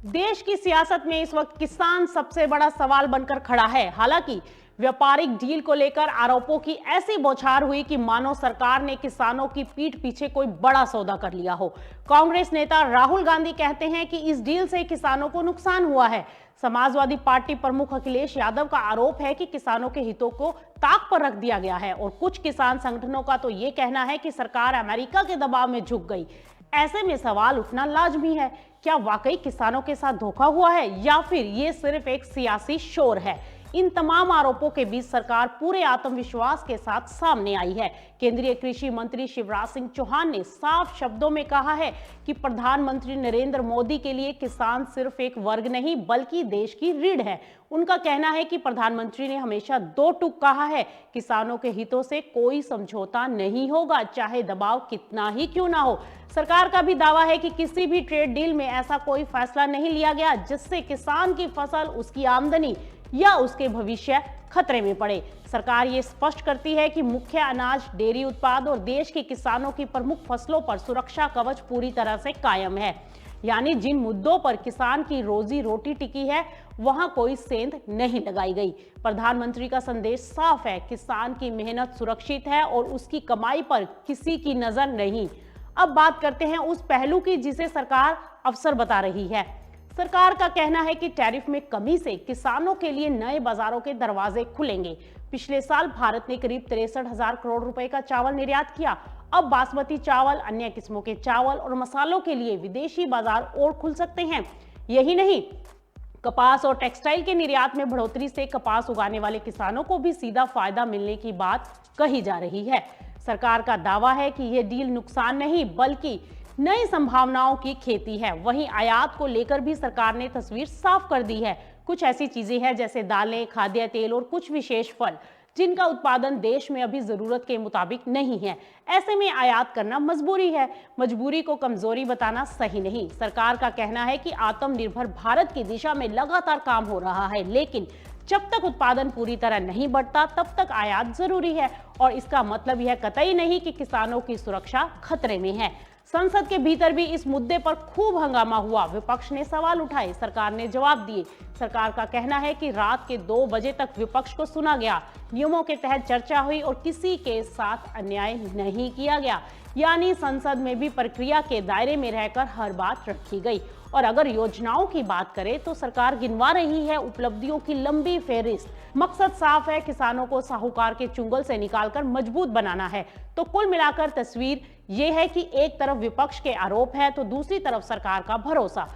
देश की सियासत में इस वक्त किसान सबसे बड़ा सवाल बनकर खड़ा है। हालांकि व्यापारिक डील को लेकर आरोपों की ऐसी बौछार हुई कि मानो सरकार ने किसानों की पीठ पीछे कोई बड़ा सौदा कर लिया हो। कांग्रेस नेता राहुल गांधी कहते हैं कि इस डील से किसानों को नुकसान हुआ है। समाजवादी पार्टी प्रमुख अखिलेश यादव का आरोप है कि किसानों के हितों को ताक पर रख दिया गया है और कुछ किसान संगठनों का तो ये कहना है कि सरकार अमेरिका के दबाव में झुक गई। ऐसे में सवाल उठना लाजमी है, क्या वाकई किसानों के साथ धोखा हुआ है या फिर ये सिर्फ एक सियासी शोर है। इन तमाम आरोपों के बीच सरकार पूरे आत्मविश्वास के साथ सामने आई है। केंद्रीय कृषि मंत्री शिवराज सिंह चौहान ने साफ शब्दों में कहा है कि प्रधानमंत्री नरेंद्र मोदी के लिए किसान सिर्फ एक वर्ग नहीं बल्कि देश की रीढ़ है। उनका कहना है कि प्रधानमंत्री ने हमेशा दो टूक कहा है, किसानों के हितों से कोई समझौता नहीं होगा, चाहे दबाव कितना ही क्यों ना हो। सरकार का भी दावा है कि किसी भी ट्रेड डील में ऐसा कोई फैसला नहीं लिया गया जिससे किसान की फसल, उसकी आमदनी या उसके भविष्य खतरे में पड़े। सरकार ये स्पष्ट करती है कि मुख्य अनाज, डेयरी उत्पाद और देश के किसानों की प्रमुख फसलों पर सुरक्षा कवच पूरी तरह से कायम है। यानी जिन मुद्दों पर किसान की रोजी रोटी टिकी है वहां कोई सेंध नहीं लगाई गई। प्रधानमंत्री का संदेश साफ है, किसान की मेहनत सुरक्षित है और उसकी कमाई पर किसी की नजर नहीं। अब बात करते हैं उस पहलू की जिसे सरकार अवसर बता रही है। सरकार का कहना है कि टैरिफ में कमी से किसानों के लिए नए बाजारों के दरवाजे खुलेंगे। पिछले साल भारत ने करीब 63,000 करोड़ रुपए का चावल निर्यात किया। अब बासमती चावल, अन्य किस्मों के चावल और मसालों के लिए विदेशी बाजार और खुल सकते हैं। यही नहीं, कपास और टेक्सटाइल के निर्यात में बढ़ोतरी से कपास उगाने वाले किसानों को भी सीधा फायदा मिलने की बात कही जा रही है। सरकार का दावा है कि यह डील नुकसान नहीं बल्कि नई संभावनाओं की खेती है। वहीं आयात को लेकर भी सरकार ने तस्वीर साफ कर दी है। कुछ ऐसी चीजें हैं जैसे दालें, खाद्य तेल और कुछ विशेष फल जिनका उत्पादन देश में अभी जरूरत के मुताबिक नहीं है। ऐसे में आयात करना मजबूरी है। मजबूरी को कमजोरी बताना सही नहीं। सरकार का कहना है कि आत्मनिर्भर भारत की दिशा में लगातार काम हो रहा है, लेकिन जब तक उत्पादन पूरी तरह नहीं बढ़ता तब तक आयात जरूरी है और इसका मतलब यह कतई नहीं कि किसानों की सुरक्षा खतरे में है। संसद के भीतर भी इस मुद्दे पर खूब हंगामा हुआ। विपक्ष ने सवाल उठाए, सरकार ने जवाब दिए। सरकार का कहना है कि रात के 2 बजे तक विपक्ष को सुना गया, नियमों के तहत चर्चा हुई और किसी के साथ अन्याय नहीं किया गया। यानी संसद में भी प्रक्रिया के दायरे में रहकर हर बात रखी गई। और अगर योजनाओं की बात करें तो सरकार गिनवा रही है उपलब्धियों की लंबी फेहरिस्त। मकसद साफ है, किसानों को साहूकार के चुंगल से निकालकर मजबूत बनाना है। तो कुल मिलाकर तस्वीर ये है कि एक तरफ विपक्ष के आरोप है तो दूसरी तरफ सरकार का भरोसा।